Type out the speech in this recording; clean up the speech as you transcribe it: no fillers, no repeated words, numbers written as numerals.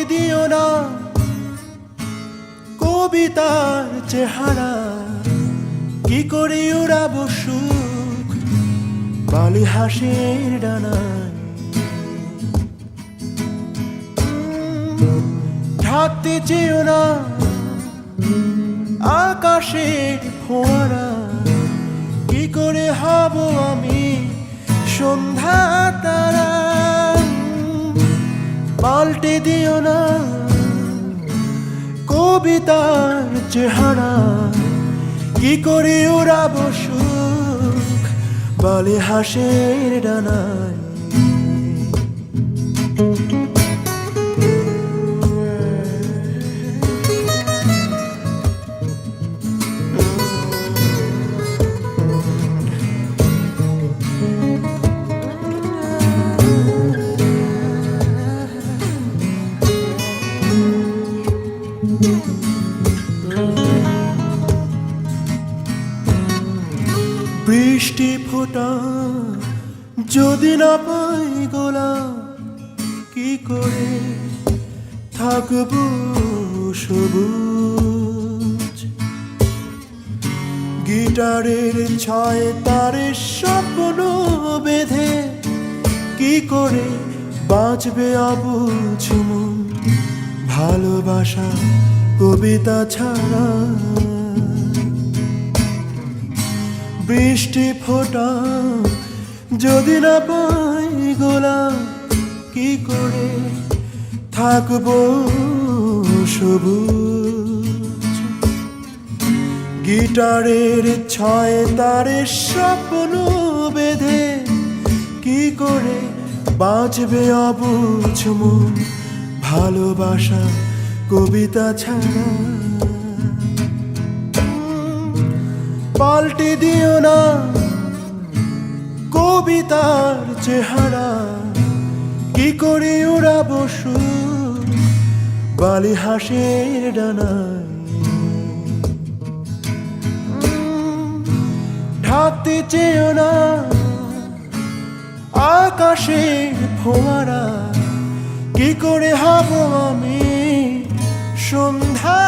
দিও না কবিতার চেহারা, কি করে উড়াবো সুখ বালি হাসির ডানায়। ঢাকতে চেও না আকাশের ফোয়ারা, কি করে হব আমি সন্ধ্যা তারা। পাল্টে দিও না কবিতার চেহারা, কি করে উড়াবো সুখ বালি হাসির ডানায়। বৃষ্টি ফোঁটা যদি না পাই গোলাপ, কি করে থাকবো সবুজ। গিটারের ছয় তারে স্বপ্ন বেঁধে, কি করে বাঁচবে অবুঝ মন ভালোবাসা কবিতা ছাড়া। বৃষ্টি ফোঁটা যদি না পাই গোলাপ, কি করে থাকবো সবুজ। গিটারের ছয় তারে স্বপ্ন বেঁধে, কি করে বাঁচবে অবুঝ মন ভালোবাসা কবিতা ছাড়া। পাল্টে দিও না কবিতার চেহারা, কি করে উড়াবো সুখ বালি হাসির ডানায়। ঢাকতে চেও না আকাশের ফোয়ারা, কি করে হব আমি সন্ধ্যা